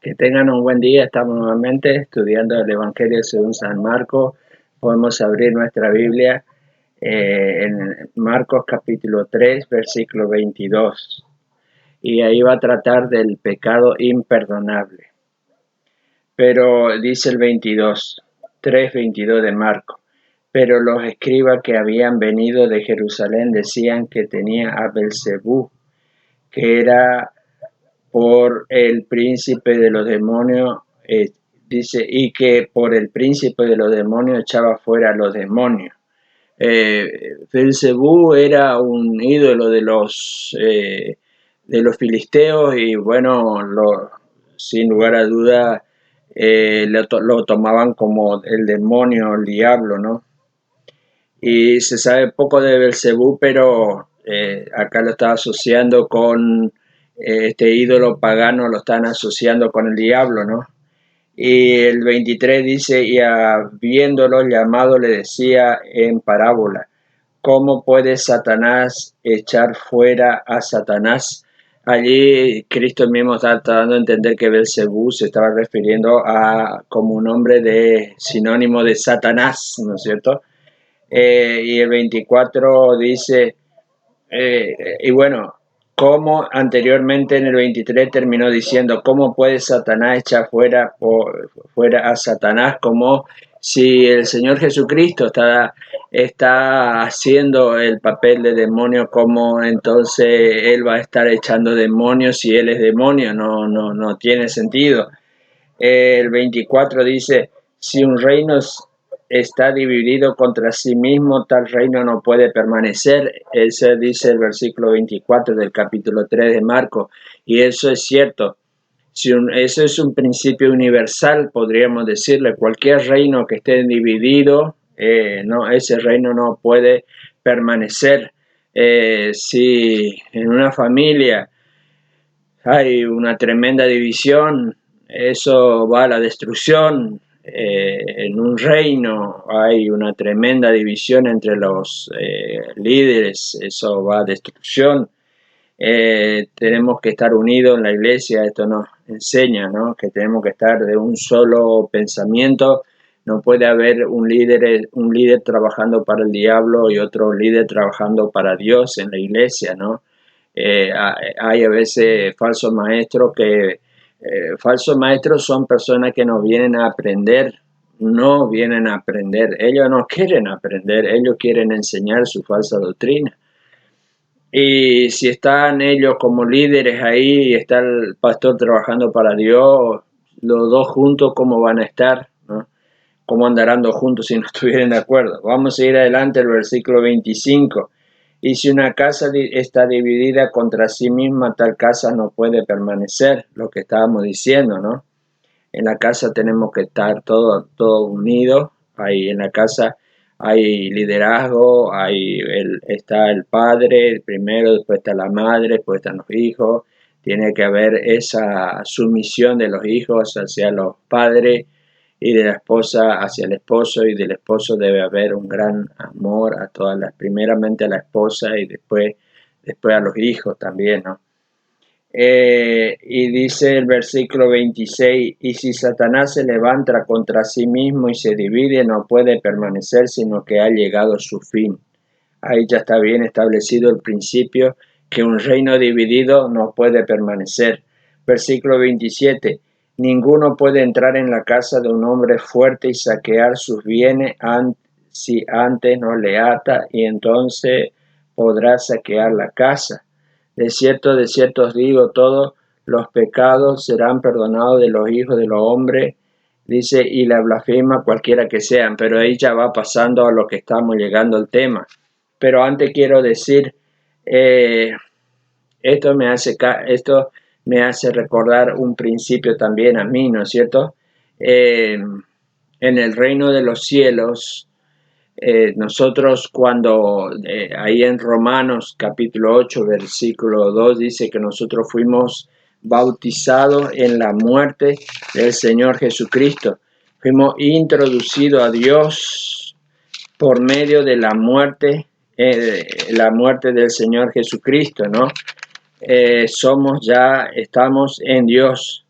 Que tengan un buen día. Estamos nuevamente estudiando el Evangelio según San Marcos. Podemos abrir nuestra Biblia en Marcos capítulo 3, versículo 22. Y ahí va a tratar del pecado imperdonable. Pero dice el 22, 3:22 de Marcos. Pero los escribas que habían venido de Jerusalén decían que tenía a Belcebú, que era por el príncipe de los demonios, dice, y que por el príncipe de los demonios echaba fuera a los demonios. Belcebú era un ídolo de los filisteos y bueno, sin lugar a duda lo tomaban como el demonio, el diablo, ¿no? Y se sabe poco de Belcebú, pero acá lo está asociando con este ídolo pagano, lo están asociando con el diablo, ¿no? Y el 23 dice, y habiéndolo llamado le decía en parábola, ¿cómo puede Satanás echar fuera a Satanás? Allí Cristo mismo está dando a entender que Belcebú se estaba refiriendo a como un nombre de sinónimo de Satanás, ¿no es cierto? Y el 24 dice, y bueno, como anteriormente en el 23 terminó diciendo, ¿cómo puede Satanás echar fuera a Satanás? Como si el Señor Jesucristo está haciendo el papel de demonio, ¿cómo entonces Él va a estar echando demonios si Él es demonio? No tiene sentido. El 24 dice, si un reino está dividido contra sí mismo, tal reino no puede permanecer. Ese dice el versículo 24 del capítulo 3 de Marcos, y eso es cierto. Eso es un principio universal, podríamos decirle. Cualquier reino que esté dividido, ese reino no puede permanecer. Si en una familia hay una tremenda división, eso va a la destrucción. En un reino hay una tremenda división entre los líderes, eso va a destrucción. Tenemos que estar unidos en la iglesia, esto nos enseña, ¿no? Que tenemos que estar de un solo pensamiento. No puede haber un líder trabajando para el diablo y otro líder trabajando para Dios en la iglesia, ¿no? Hay a veces falsos maestros falsos maestros son personas que no vienen a aprender, ellos no quieren aprender, ellos quieren enseñar su falsa doctrina. Y si están ellos como líderes ahí y está el pastor trabajando para Dios, los dos juntos, ¿cómo van a estar? ¿No? ¿Cómo andarán dos juntos si no estuvieran de acuerdo? Vamos a ir adelante al versículo 25. Y si una casa está dividida contra sí misma, tal casa no puede permanecer, lo que estábamos diciendo, ¿no? En la casa tenemos que estar todos unidos, ahí en la casa hay liderazgo, está el padre primero, después está la madre, después están los hijos, tiene que haber esa sumisión de los hijos hacia los padres y de la esposa hacia el esposo, y del esposo debe haber un gran amor primeramente a la esposa y después a los hijos también, ¿no? Y dice el versículo 26, y si Satanás se levanta contra sí mismo y se divide, no puede permanecer, sino que ha llegado a su fin. Ahí ya está bien establecido el principio que un reino dividido no puede permanecer. Versículo 27, ninguno puede entrar en la casa de un hombre fuerte y saquear sus bienes si antes no le ata, y entonces podrá saquear la casa. De cierto os digo, todos los pecados serán perdonados de los hijos de los hombres, dice, y la blasfema cualquiera que sean, pero ahí ya va pasando a lo que estamos llegando al tema. Pero antes quiero decir, esto me hace recordar un principio también a mí, ¿no es cierto? En el reino de los cielos, nosotros cuando ahí en Romanos capítulo 8 versículo 2 dice que nosotros fuimos bautizados en la muerte del Señor Jesucristo, fuimos introducidos a Dios por medio de la muerte del Señor Jesucristo, ¿no? Estamos en Dios.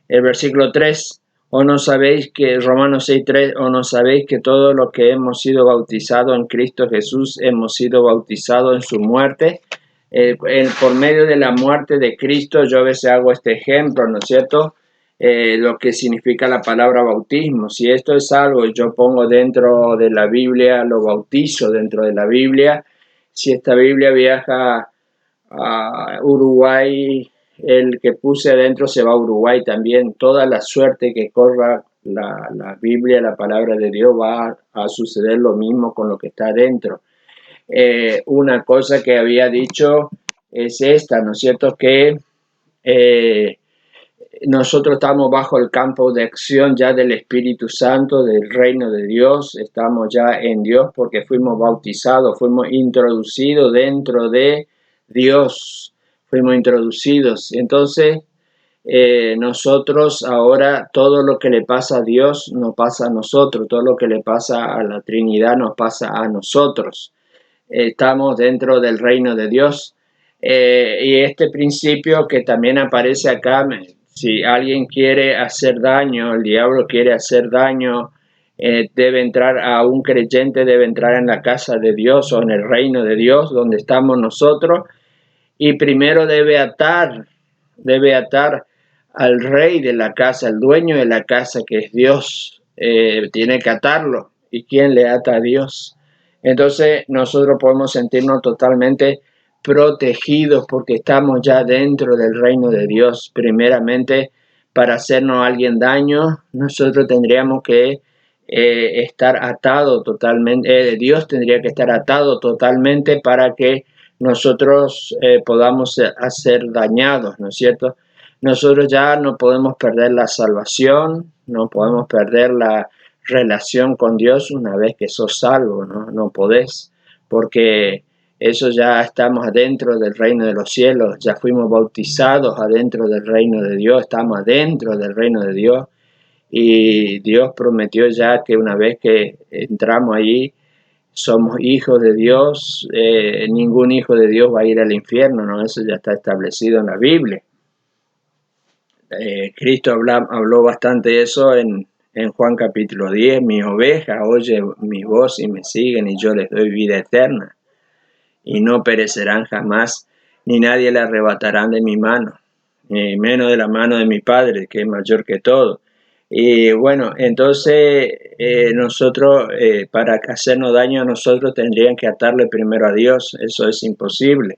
El versículo 3, o no sabéis que, Romanos 6:3, o no sabéis que todos los que hemos sido bautizados en Cristo Jesús hemos sido bautizados en su muerte. Por medio de la muerte de Cristo, yo a veces hago este ejemplo, ¿no es cierto? Lo que significa la palabra bautismo. Si esto es algo que yo pongo dentro de la Biblia, lo bautizo dentro de la Biblia. Si esta Biblia viaja a Uruguay, el que puse adentro se va a Uruguay también. Toda la suerte que corra la Biblia, la palabra de Dios, va a suceder lo mismo con lo que está adentro. Una cosa que había dicho es esta, ¿no es cierto? Que nosotros estamos bajo el campo de acción ya del Espíritu Santo, del reino de Dios, estamos ya en Dios porque fuimos bautizados, fuimos introducidos dentro de Dios, fuimos introducidos. Entonces, nosotros ahora todo lo que le pasa a Dios nos pasa a nosotros, todo lo que le pasa a la Trinidad nos pasa a nosotros. Estamos dentro del reino de Dios. Y este principio que también aparece acá, si alguien quiere hacer daño, el diablo quiere hacer daño, debe entrar a un creyente, debe entrar en la casa de Dios o en el reino de Dios, donde estamos nosotros, y primero debe atar al rey de la casa, al dueño de la casa, que es Dios. Tiene que atarlo. ¿Y quién le ata a Dios? Entonces nosotros podemos sentirnos totalmente protegidos porque estamos ya dentro del reino de Dios. Primeramente, para hacernos a alguien daño, nosotros tendríamos que estar atado totalmente, Dios tendría que estar atado totalmente para que nosotros podamos ser dañados, ¿no es cierto? Nosotros ya no podemos perder la salvación, no podemos perder la relación con Dios una vez que sos salvo, ¿no? No podés, porque eso ya estamos adentro del reino de los cielos, ya fuimos bautizados adentro del reino de Dios, estamos adentro del reino de Dios y Dios prometió ya que una vez que entramos allí, somos hijos de Dios, ningún hijo de Dios va a ir al infierno, ¿no? Eso ya está establecido en la Biblia. Cristo habló bastante de eso en Juan capítulo 10, mis ovejas oyen mi voz y me siguen y yo les doy vida eterna y no perecerán jamás, ni nadie la arrebatarán de mi mano, ni menos de la mano de mi Padre, que es mayor que todo. Y bueno, entonces nosotros, para hacernos daño a nosotros, tendrían que atarle primero a Dios. Eso es imposible.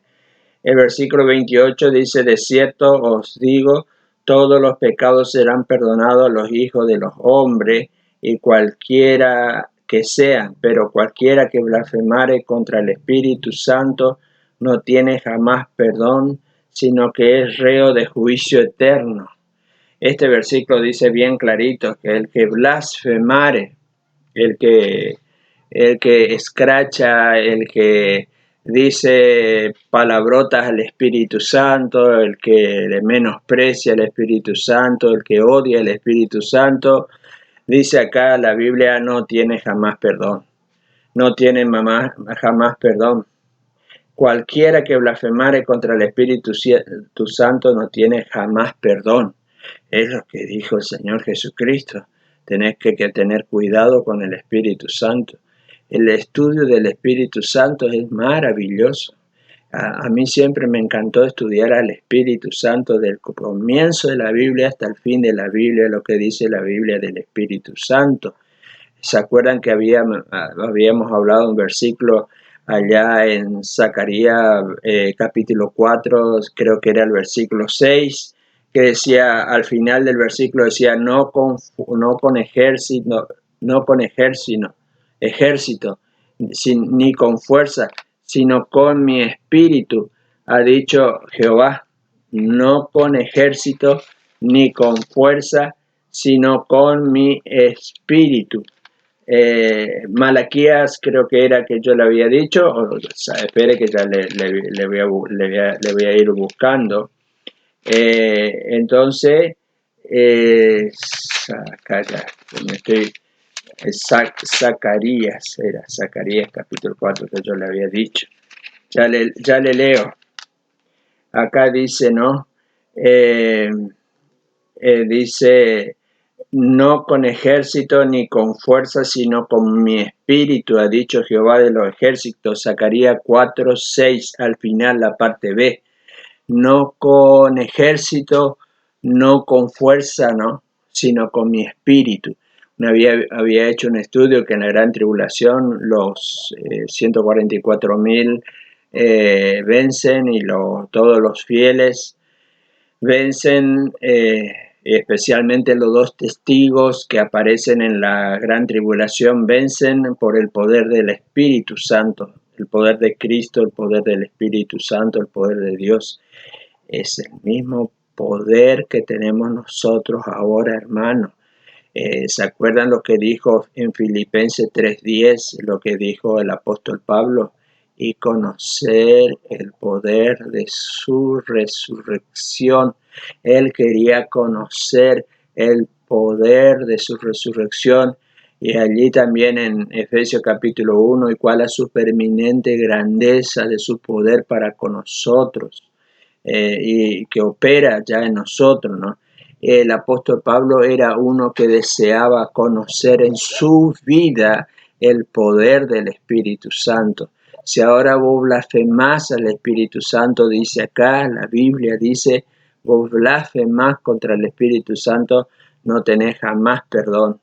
El versículo 28 dice, de cierto os digo, todos los pecados serán perdonados a los hijos de los hombres y cualquiera que sean, pero cualquiera que blasfemare contra el Espíritu Santo no tiene jamás perdón, sino que es reo de juicio eterno. Este versículo dice bien clarito que el que blasfemare, el que escracha, el que dice palabrotas al Espíritu Santo, el que le menosprecia al Espíritu Santo, el que odia al Espíritu Santo, dice acá la Biblia no tiene jamás perdón, no tiene jamás perdón. Cualquiera que blasfemare contra el Espíritu Santo no tiene jamás perdón. Es lo que dijo el Señor Jesucristo. Tenés que tener cuidado con el Espíritu Santo. El estudio del Espíritu Santo es maravilloso. A mí siempre me encantó estudiar al Espíritu Santo del comienzo de la Biblia hasta el fin de la Biblia, lo que dice la Biblia del Espíritu Santo. ¿Se acuerdan que habíamos hablado un versículo allá en Zacarías capítulo 4, creo que era el versículo 6, que decía, al final del versículo decía, no con ejército, ni con fuerza, sino con mi espíritu, ha dicho Jehová, no con ejército ni con fuerza, sino con mi espíritu. Malaquías creo que era que yo le había dicho, espere que ya le voy a ir buscando. Entonces, Zacarías, era Zacarías capítulo 4 que yo le había dicho. Ya le leo. Acá dice, ¿no? dice, no con ejército ni con fuerza, sino con mi espíritu, ha dicho Jehová de los ejércitos. Zacarías 4:6, al final la parte B. No con ejército, no con fuerza, ¿no? Sino con mi espíritu. Había hecho un estudio que en la gran tribulación los 144.000 vencen y todos los fieles vencen, especialmente los dos testigos que aparecen en la gran tribulación, vencen por el poder del Espíritu Santo, el poder de Cristo, el poder del Espíritu Santo, el poder de Dios. Es el mismo poder que tenemos nosotros ahora, hermanos. ¿Se acuerdan lo que dijo en Filipenses 3:10, lo que dijo el apóstol Pablo? Y conocer el poder de su resurrección. Él quería conocer el poder de su resurrección. Y allí también en Efesios capítulo 1, y cuál es su permanente grandeza de su poder para con nosotros, y que opera ya en nosotros, ¿no? El apóstol Pablo era uno que deseaba conocer en su vida el poder del Espíritu Santo. Si ahora vos blasfemás al Espíritu Santo, dice acá, la Biblia dice, vos blasfemás contra el Espíritu Santo, no tenés jamás perdón.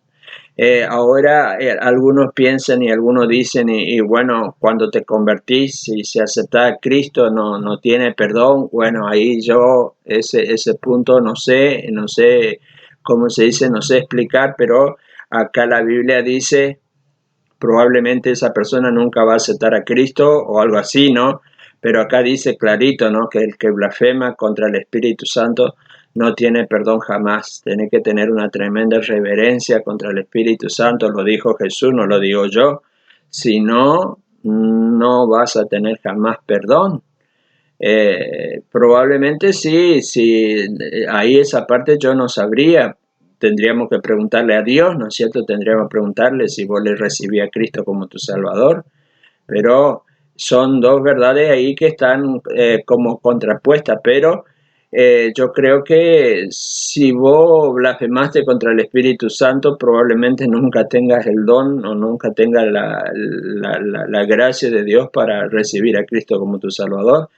Ahora algunos piensan y algunos dicen, y bueno, cuando te convertís y se acepta a Cristo no tiene perdón. Bueno, ahí yo ese punto no sé cómo se dice, no sé explicar, pero acá la Biblia dice, probablemente esa persona nunca va a aceptar a Cristo o algo así, ¿no? Pero acá dice clarito, ¿no? Que el que blasfema contra el Espíritu Santo no tiene perdón jamás. Tiene que tener una tremenda reverencia contra el Espíritu Santo. Lo dijo Jesús, no lo digo yo. Si no, no vas a tener jamás perdón. Probablemente sí, ahí esa parte yo no sabría. Tendríamos que preguntarle a Dios, ¿no es cierto? Tendríamos que preguntarle si vos le recibí a Cristo como tu Salvador. Pero son dos verdades ahí que están como contrapuestas, pero yo creo que si vos blasfemaste contra el Espíritu Santo, probablemente nunca tengas el don o nunca tengas la gracia de Dios para recibir a Cristo como tu Salvador,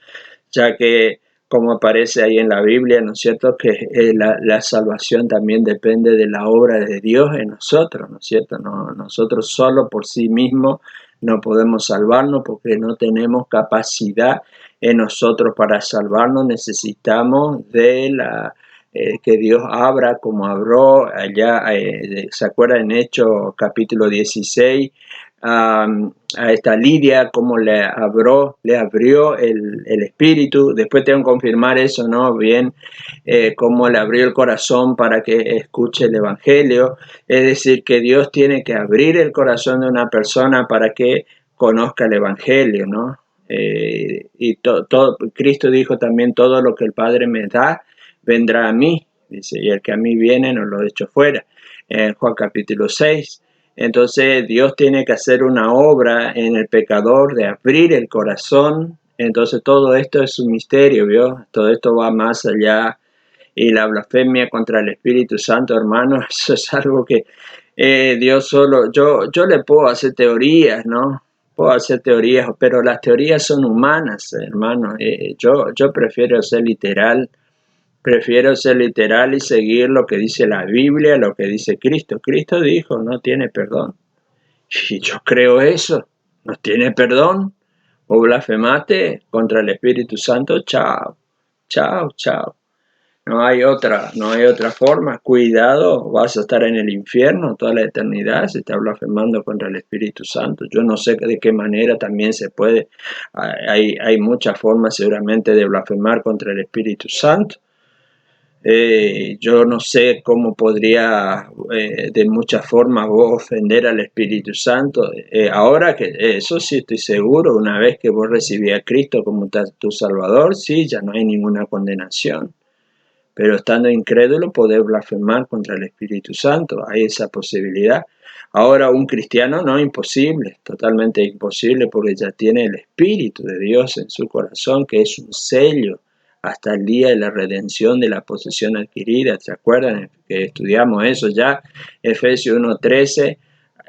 ya que como aparece ahí en la Biblia, ¿no es cierto?, que la salvación también depende de la obra de Dios en nosotros, ¿no es cierto? No, nosotros solo por sí mismos no podemos salvarnos porque no tenemos capacidad en nosotros para salvarnos. Necesitamos de que Dios abra como abrió allá, ¿se acuerdan en Hechos capítulo 16? A esta Lidia, cómo le abrió el espíritu. Después tengo que confirmar eso, ¿no? Bien, cómo le abrió el corazón para que escuche el Evangelio. Es decir, que Dios tiene que abrir el corazón de una persona para que conozca el Evangelio, ¿no? Y Cristo dijo también, todo lo que el Padre me da, vendrá a mí. Dice, y el que a mí viene, no lo echo fuera. En Juan capítulo 6. Entonces Dios tiene que hacer una obra en el pecador de abrir el corazón. Entonces todo esto es un misterio, ¿vio? Todo esto va más allá. Y la blasfemia contra el Espíritu Santo, hermano, eso es algo que Dios solo, yo le puedo hacer teorías, ¿no? Puedo hacer teorías, pero las teorías son humanas, hermano. Yo prefiero ser literal y seguir lo que dice la Biblia, lo que dice Cristo. Cristo dijo, no tiene perdón. Y yo creo eso, no tiene perdón. O blasfemaste contra el Espíritu Santo, chao, chao, chao. No hay otra forma. Cuidado, vas a estar en el infierno toda la eternidad si estás blasfemando contra el Espíritu Santo. Yo no sé de qué manera también se puede. Hay muchas formas seguramente de blasfemar contra el Espíritu Santo. Yo no sé cómo podría de muchas formas vos ofender al Espíritu Santo. Ahora que eso sí estoy seguro, una vez que vos recibís a Cristo como tu Salvador, sí, ya no hay ninguna condenación. Pero estando incrédulo podés blasfemar contra el Espíritu Santo, hay esa posibilidad. Ahora un cristiano no, imposible, totalmente imposible, porque ya tiene el Espíritu de Dios en su corazón, que es un sello hasta el día de la redención de la posesión adquirida. ¿Se acuerdan que estudiamos eso ya? Efesios 1:13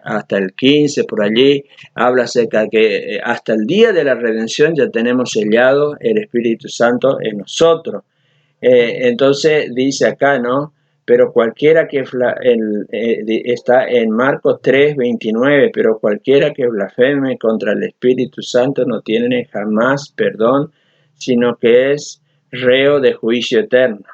hasta el 15, por allí, habla acerca de que hasta el día de la redención ya tenemos sellado el Espíritu Santo en nosotros. Entonces dice acá, ¿no? Pero cualquiera que está en Marcos 3:29, pero cualquiera que blasfeme contra el Espíritu Santo no tiene jamás perdón, sino que es reo de juicio eterno.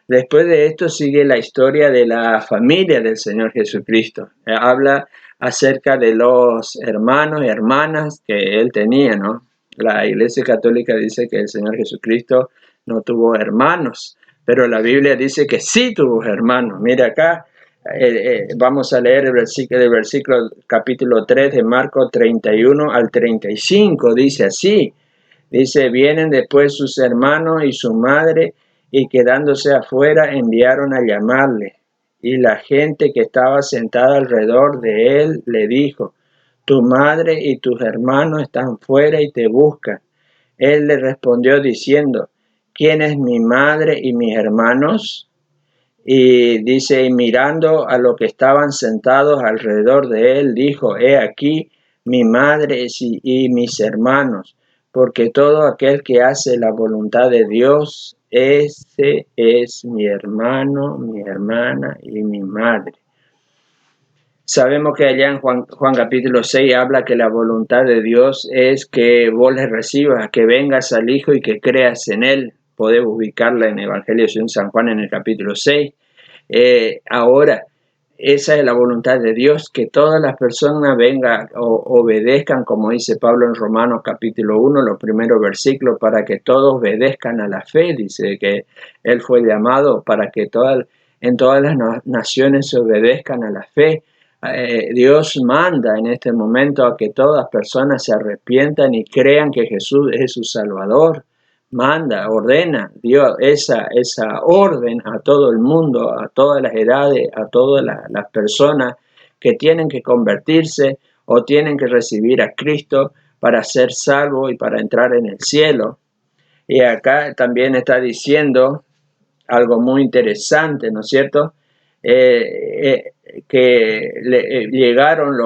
Después de esto sigue la historia de la familia del Señor Jesucristo. Habla acerca de los hermanos y hermanas que él tenía, ¿no? La Iglesia Católica dice que el Señor Jesucristo no tuvo hermanos, pero la Biblia dice que sí tuvo hermanos. Mira acá, vamos a leer el versículo capítulo 3 de Marcos 31 al 35, dice así. Dice, vienen después sus hermanos y su madre, y quedándose afuera enviaron a llamarle. Y la gente que estaba sentada alrededor de él le dijo, tu madre y tus hermanos están fuera y te buscan. Él le respondió diciendo, ¿quién es mi madre y mis hermanos? Y dice, y mirando a los que estaban sentados alrededor de él, dijo, he aquí mi madre y mis hermanos, porque todo aquel que hace la voluntad de Dios, ese es mi hermano, mi hermana y mi madre. Sabemos que allá en Juan capítulo 6 habla que la voluntad de Dios es que vos le recibas, que vengas al Hijo y que creas en Él. Podés ubicarla en el Evangelio de San Juan en el capítulo 6. Ahora, esa es la voluntad de Dios, que todas las personas vengan o obedezcan, como dice Pablo en Romanos capítulo 1, los primeros versículos, para que todos obedezcan a la fe. Dice que Él fue llamado para que en todas las naciones se obedezcan a la fe. Dios manda en este momento a que todas personas se arrepientan y crean que Jesús es su Salvador. Manda, ordena Dios esa orden a todo el mundo, a todas las edades, a todas las personas que tienen que convertirse o tienen que recibir a Cristo para ser salvos y para entrar en el cielo. Y acá también está diciendo algo muy interesante, ¿no es cierto? Que llegaron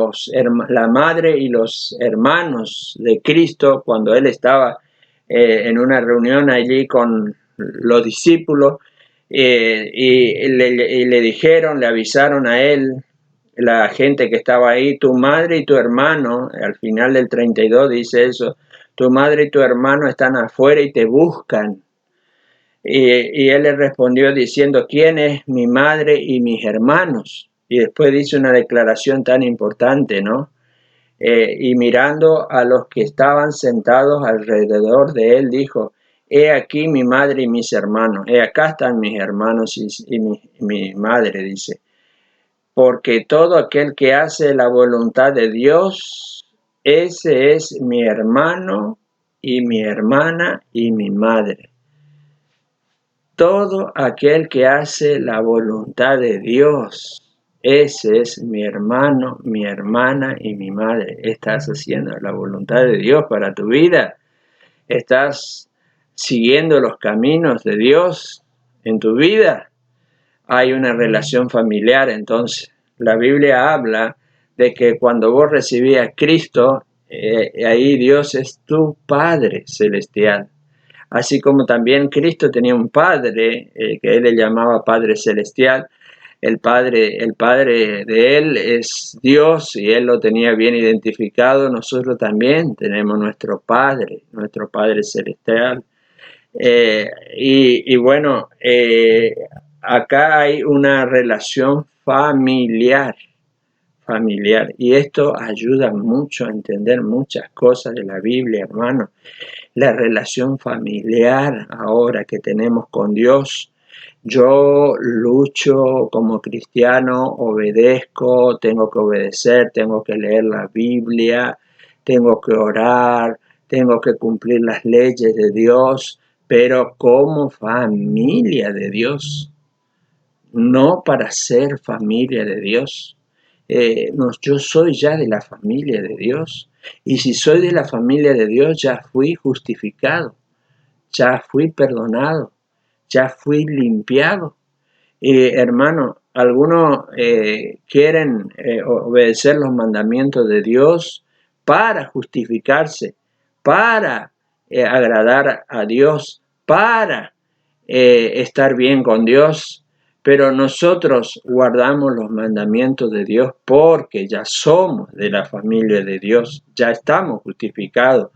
la madre y los hermanos de Cristo cuando él estaba en una reunión allí con los discípulos y le dijeron, le avisaron a él, la gente que estaba ahí, tu madre y tu hermano, al final del 32 dice eso, tu madre y tu hermano están afuera y te buscan. Y él le respondió diciendo, ¿quién es mi madre y mis hermanos? Y después dice una declaración tan importante, ¿no? Y mirando a los que estaban sentados alrededor de él, dijo, he aquí mi madre y mis hermanos, he acá están mis hermanos y mi madre, dice, porque todo aquel que hace la voluntad de Dios, ese es mi hermano y mi hermana y mi madre. Todo aquel que hace la voluntad de Dios, ese es mi hermano, mi hermana y mi madre. ¿Estás haciendo la voluntad de Dios para tu vida? ¿Estás siguiendo los caminos de Dios en tu vida? Hay una relación familiar, entonces. La Biblia habla de que cuando vos recibís a Cristo, ahí Dios es tu Padre celestial. Así como también Cristo tenía un Padre, que él le llamaba Padre Celestial. El padre de él es Dios y él lo tenía bien identificado. Nosotros también tenemos nuestro Padre Celestial. Y bueno, acá hay una relación familiar. Y esto ayuda mucho a entender muchas cosas de la Biblia, hermano. La relación familiar ahora que tenemos con Dios. Yo lucho como cristiano, obedezco, tengo que obedecer, tengo que leer la Biblia, tengo que orar, tengo que cumplir las leyes de Dios, pero como familia de Dios, no para ser familia de Dios. Yo soy ya de la familia de Dios, y si soy de la familia de Dios ya fui justificado. ya fui perdonado, ya fui limpiado. Y hermano, algunos quieren obedecer los mandamientos de Dios para justificarse, para agradar a Dios, para estar bien con Dios, pero nosotros guardamos los mandamientos de Dios porque ya somos de la familia de Dios, ya estamos justificados.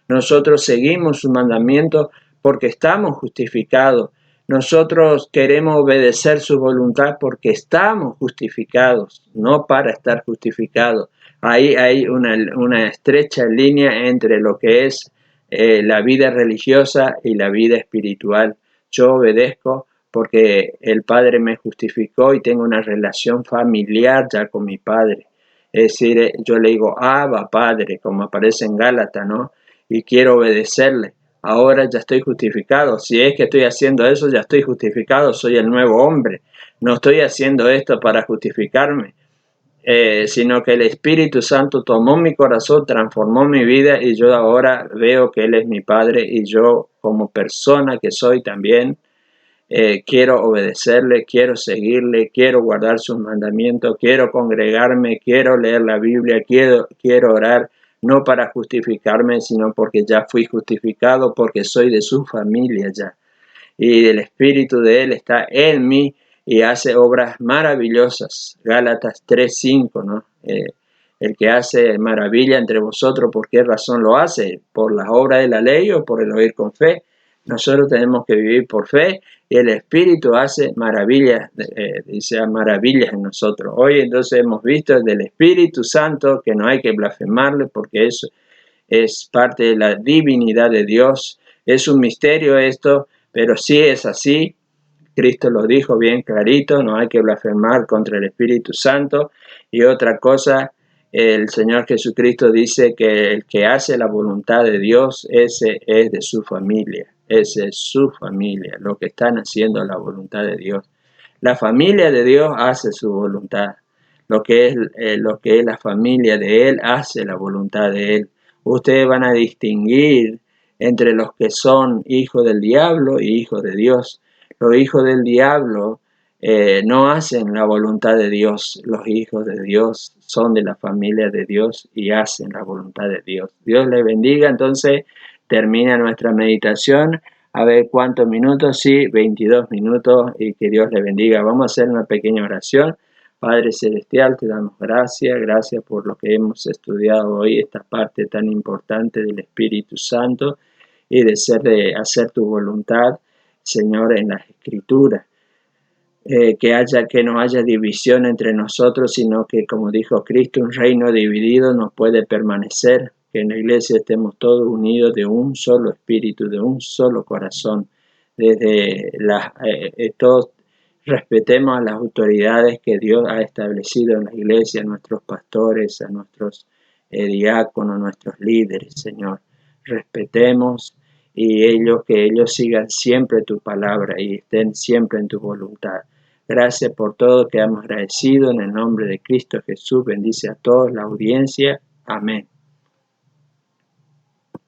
Nosotros seguimos sus mandamientos porque estamos justificados. Nosotros queremos obedecer su voluntad porque estamos justificados, no para estar justificados. Ahí hay una estrecha línea entre lo que es la vida religiosa y la vida espiritual. Yo obedezco porque el Padre me justificó y tengo una relación familiar ya con mi Padre. Es decir, yo le digo, Abba, Padre, como aparece en Gálatas, ¿no? Y quiero obedecerle. Ahora ya estoy justificado. Si es que estoy haciendo eso, ya estoy justificado. Soy el nuevo hombre. No estoy haciendo esto para justificarme, sino que el Espíritu Santo tomó mi corazón, transformó mi vida y yo ahora veo que Él es mi Padre y yo como persona que soy también quiero obedecerle, quiero seguirle, quiero guardar sus mandamientos, quiero congregarme, quiero leer la Biblia, quiero orar, no para justificarme, sino porque ya fui justificado, porque soy de su familia ya. Y el Espíritu de Él está en mí y hace obras maravillosas. Gálatas 3:5, ¿no? El que hace maravilla entre vosotros, ¿por qué razón lo hace? ¿Por las obras de la ley o por el oír con fe? Nosotros tenemos que vivir por fe y el Espíritu hace maravillas, dice maravillas en nosotros. Hoy entonces hemos visto del Espíritu Santo que no hay que blasfemarle porque eso es parte de la divinidad de Dios. Es un misterio esto, pero sí es así. Cristo lo dijo bien clarito, no hay que blasfemar contra el Espíritu Santo. Y otra cosa, el Señor Jesucristo dice que el que hace la voluntad de Dios, ese es de su familia. Esa es su familia, lo que están haciendo la voluntad de Dios. La familia de Dios hace su voluntad. Lo que es la familia de Él hace la voluntad de Él. Ustedes van a distinguir entre los que son hijos del diablo y hijos de Dios. Los hijos del diablo no hacen la voluntad de Dios. Los hijos de Dios son de la familia de Dios y hacen la voluntad de Dios. Dios les bendiga. Entonces termina nuestra meditación. A ver cuántos minutos, sí, 22 minutos y que Dios les bendiga. Vamos a hacer una pequeña oración. Padre Celestial, te damos gracias por lo que hemos estudiado hoy, esta parte tan importante del Espíritu Santo y de hacer tu voluntad, Señor, en las Escrituras. Que no haya división entre nosotros, sino que, como dijo Cristo, un reino dividido no puede permanecer, que en la iglesia estemos todos unidos de un solo espíritu, de un solo corazón, todos respetemos a las autoridades que Dios ha establecido en la iglesia, a nuestros pastores, a nuestros diáconos, a nuestros líderes, Señor. Respetemos y que ellos sigan siempre tu palabra y estén siempre en tu voluntad. Gracias por todo, quedamos agradecidos en el nombre de Cristo Jesús. Bendice a todos la audiencia. Amén.